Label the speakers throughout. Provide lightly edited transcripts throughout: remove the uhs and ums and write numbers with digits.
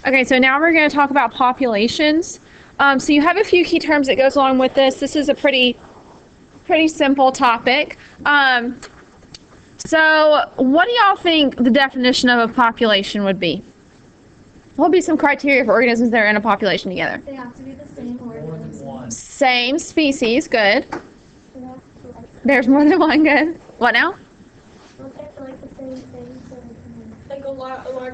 Speaker 1: Okay, so now we're going to talk about populations. So you have a few key terms that goes along with this. This is a pretty simple topic. So what do y'all think the definition of a population would be? What would be some criteria for organisms that are in a population together?
Speaker 2: They have to be the same organism.
Speaker 1: Same species, good. There's more than one, good. What now?
Speaker 2: Like the same thing, so like a large.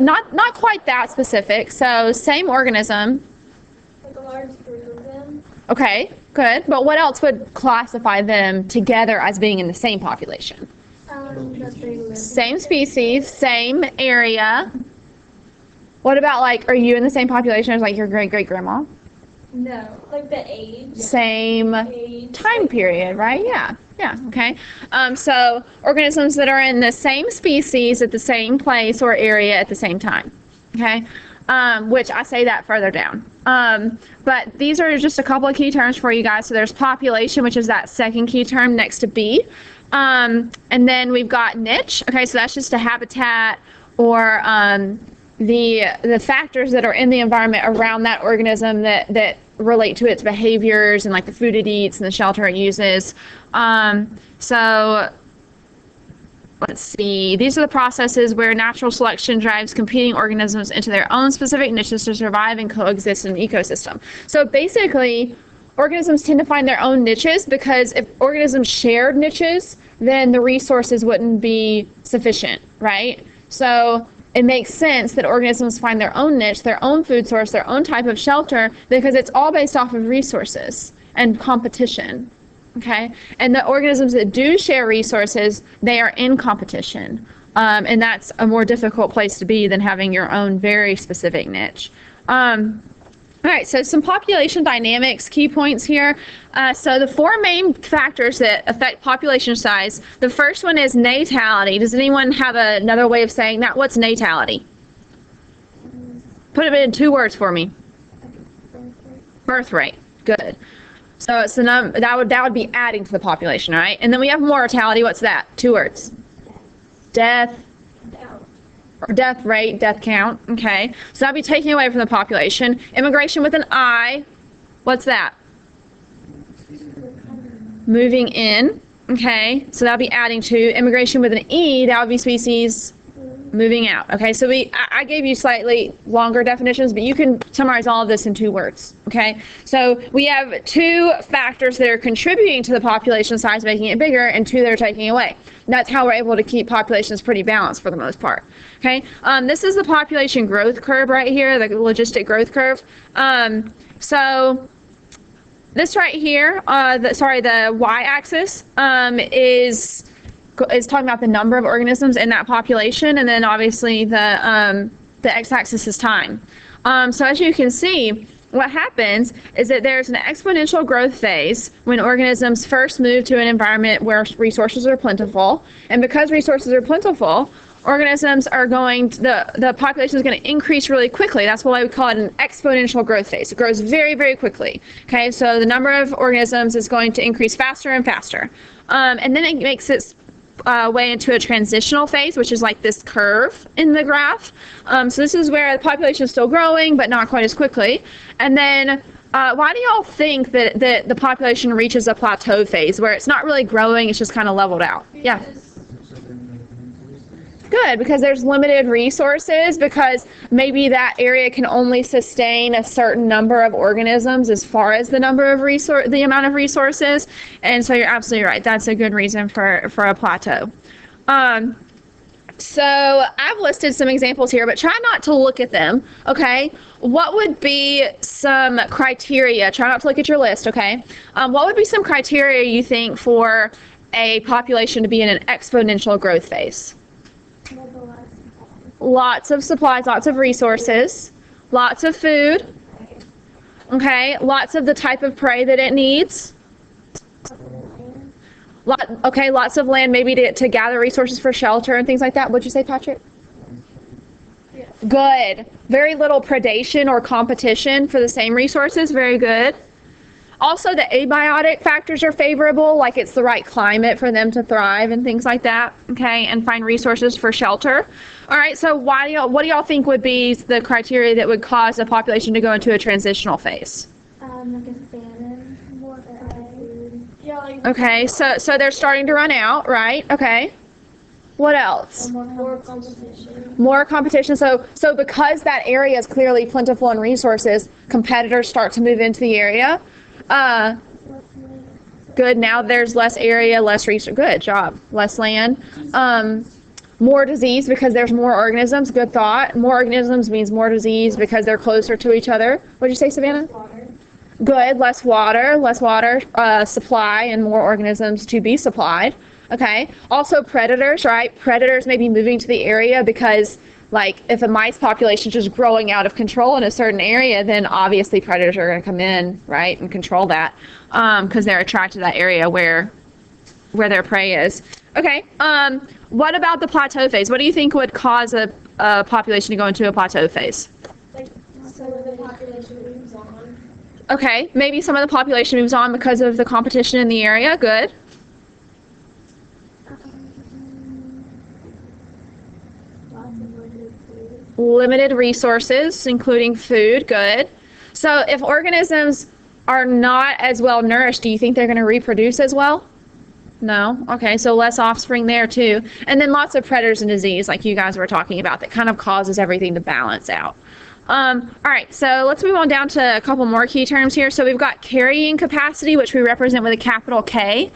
Speaker 1: Not quite that specific. So same organism.
Speaker 2: Like a large group of them.
Speaker 1: Okay, good. But what else would classify them together as being in the same population?
Speaker 2: That they live.
Speaker 1: Same species, same area. What about, like, are you in the same population as, like, your great-great-grandma?
Speaker 2: No, like the age.
Speaker 1: Same time period, right? Yeah, okay. So organisms that are in the same species at the same place or area at the same time, okay? Which I say that further down. But these are just a couple of key terms for you guys. So there's population, which is that second key term next to B. And then we've got niche. Okay, so that's just a habitat or the factors that are in the environment around that organism that relate to its behaviors and like the food it eats and the shelter it uses. So let's see. These are the processes where natural selection drives competing organisms into their own specific niches to survive and coexist in an ecosystem. So basically, organisms tend to find their own niches because if organisms shared niches, then the resources wouldn't be sufficient, right? So it makes sense that organisms find their own niche, their own food source, their own type of shelter, because it's all based off of resources and competition, okay? And the organisms that do share resources, they are in competition. And that's a more difficult place to be than having your own very specific niche. All right, so some population dynamics, key points here. So the four main factors that affect population size, the first one is natality. Does anyone have another way of saying that? What's natality? Put it in 2 words for me. Birth rate. Good. So it's the that would be adding to the population, all right? And then we have mortality. What's that? 2 words. Death. Or death rate, death count, okay? So that'd be taking away from the population. Immigration with an I, what's that? Moving in, okay? So that'll be adding to. Immigration with an E, that would be species moving out, okay? So I gave you slightly longer definitions, but you can summarize all of this in 2 words, okay? So we have 2 factors that are contributing to the population size, making it bigger, and 2 that are taking away. That's how we're able to keep populations pretty balanced for the most part, okay? This is the population growth curve right here, the logistic growth curve. So this right here, the y-axis is talking about the number of organisms in that population, and then obviously the x-axis is time. So as you can see, what happens is that there's an exponential growth phase when organisms first move to an environment where resources are plentiful, and because resources are plentiful, organisms are the population is going to increase really quickly. That's why we call it an exponential growth phase. It grows very, very quickly. Okay, so the number of organisms is going to increase faster and faster. And then it makes its way into a transitional phase, which is like this curve in the graph. So this is where the population is still growing, but not quite as quickly. And then why do y'all think that the population reaches a plateau phase where it's not really growing, it's just kind of leveled out? Yeah. Good, because there's limited resources, because maybe that area can only sustain a certain number of organisms as far as the number of the amount of resources. And so you're absolutely right. That's a good reason for a plateau. So I've listed some examples here, but try not to look at them, okay? What would be some criteria? Try not to look at your list, okay? What would be some criteria you think for a population to be in an exponential growth phase? Lots of supplies, lots of resources, lots of food, okay, lots of the type of prey that it needs, lots of land maybe to gather resources for shelter and things like that. What'd you say, Patrick? Yeah. Good. Very little predation or competition for the same resources. Very good. Also, the abiotic factors are favorable, like it's the right climate for them to thrive and things like that, okay, and find resources for shelter. All right, so what do y'all think would be the criteria that would cause a population to go into a transitional phase?
Speaker 2: Like a famine, more food. Yeah, like
Speaker 1: Okay, so they're starting to run out, right? Okay. What else?
Speaker 2: more competition.
Speaker 1: More competition. So because that area is clearly plentiful in resources, competitors start to move into the area. Good. Now there's less area, less resource. Good job. Less land. More disease because there's more organisms. Good thought. More organisms means more disease because they're closer to each other. What did you say, Savannah?
Speaker 2: Water.
Speaker 1: Good. Less water supply, and more organisms to be supplied. Okay. Also predators, right? Predators may be moving to the area because, like, if a mice population is just growing out of control in a certain area, then obviously predators are going to come in, right, and control that because they're attracted to that area where their prey is. Okay. What about the plateau phase? What do you think would cause a population to go into a plateau phase?
Speaker 2: Like some of the population moves on.
Speaker 1: Okay. Maybe some of the population moves on because of the competition in the area. Good.
Speaker 2: Lots of limited food.
Speaker 1: Limited resources, including food. Good. So if organisms are not as well nourished, do you think they're going to reproduce as well? No? Okay, so less offspring there too. And then lots of predators and disease, like you guys were talking about, that kind of causes everything to balance out. All right, so let's move on down to a couple more key terms here. So we've got carrying capacity, which we represent with a capital K.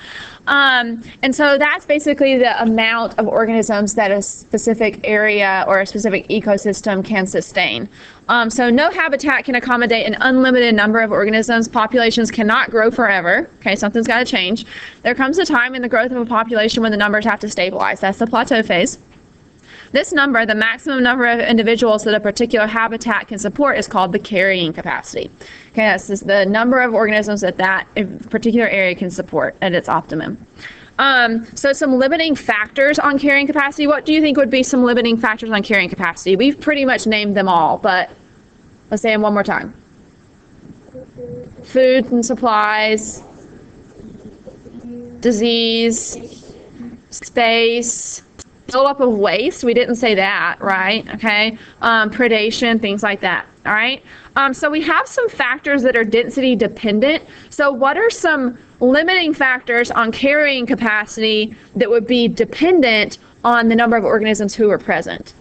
Speaker 1: And so that's basically the amount of organisms that a specific area or a specific ecosystem can sustain. So no habitat can accommodate an unlimited number of organisms. Populations cannot grow forever. Okay, something's got to change. There comes a time in the growth of a population when the numbers have to stabilize. That's the plateau phase. This number, the maximum number of individuals that a particular habitat can support, is called the carrying capacity. Okay, that's just the number of organisms that particular area can support at its optimum. So some limiting factors on carrying capacity. What do you think would be some limiting factors on carrying capacity? We've pretty much named them all, but let's say them one more time. Food and supplies, disease, space, buildup of waste. We didn't say that, right? Okay. Predation, things like that. All right. So we have some factors that are density dependent. So what are some limiting factors on carrying capacity that would be dependent on the number of organisms who are present?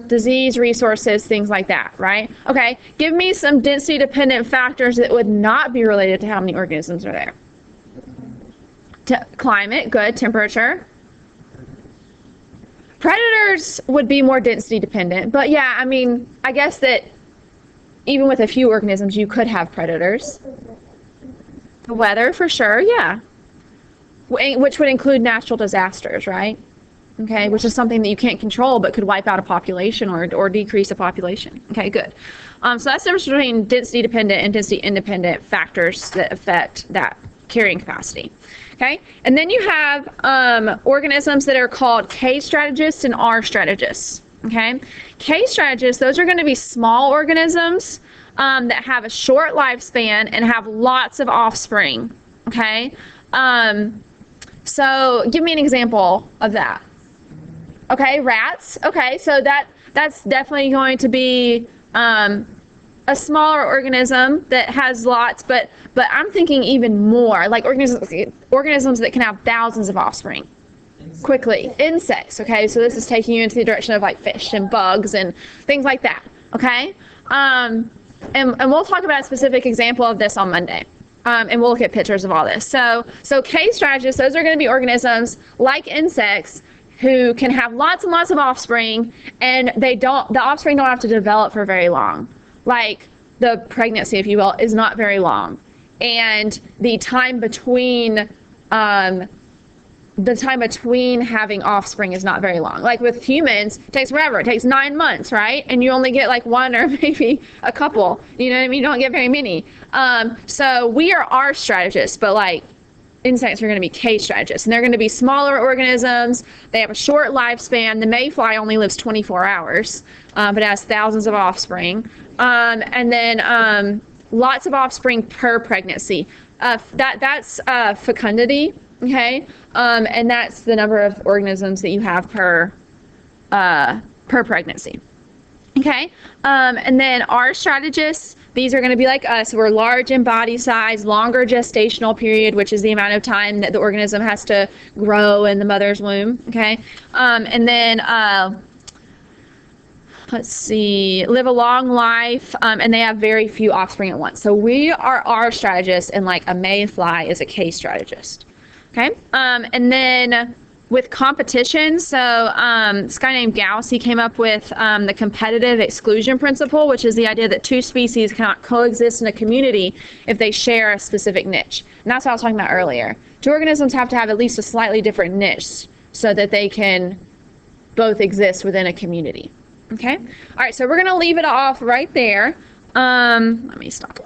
Speaker 1: Disease, resources, things like that, right? Okay. Give me some density dependent factors that would not be related to how many organisms are there. Climate, good. Temperature. Predators would be more density dependent, but yeah, I mean, I guess that even with a few organisms, you could have predators. The weather, for sure, yeah. Which would include natural disasters, right? Okay, which is something that you can't control, but could wipe out a population or decrease a population. Okay, good. So that's the difference between density dependent and density independent factors that affect that carrying capacity. Okay, and then you have organisms that are called K strategists and R strategists. Okay, K strategists, those are going to be small organisms that have a short lifespan and have lots of offspring. Okay, so give me an example of that. Okay, rats. Okay, so that's definitely going to be a smaller organism that has lots, but I'm thinking even more, like organisms that can have thousands of offspring quickly. Insects, okay? So this is taking you into the direction of like fish and bugs and things like that, okay? And we'll talk about a specific example of this on Monday. And we'll look at pictures of all this. So K strategists, those are going to be organisms like insects who can have lots and lots of offspring, and the offspring don't have to develop for very long. Like the pregnancy, if you will, is not very long, and the time between having offspring is not very long. Like with humans, it takes forever. It takes 9 months, right? And you only get like one or maybe a couple. You know what I mean? You don't get very many. So we are R strategists, but like insects are going to be K strategists, and they're going to be smaller organisms. They have a short lifespan. The mayfly only lives 24 hours, but has thousands of offspring. And then lots of offspring per pregnancy. That's fecundity, okay? And that's the number of organisms that you have per per pregnancy. Okay, and then our strategists, these are going to be like us. We're large in body size, longer gestational period, which is the amount of time that the organism has to grow in the mother's womb. Okay, and then let's see, live a long life, and they have very few offspring at once. So we are our strategists, and like a mayfly is a K strategist. Okay, and then with competition, so this guy named Gauss, he came up with the competitive exclusion principle, which is the idea that two species cannot coexist in a community if they share a specific niche. And that's what I was talking about earlier. Two organisms have to have at least a slightly different niche so that they can both exist within a community. Okay? All right, so we're going to leave it off right there. Let me stop.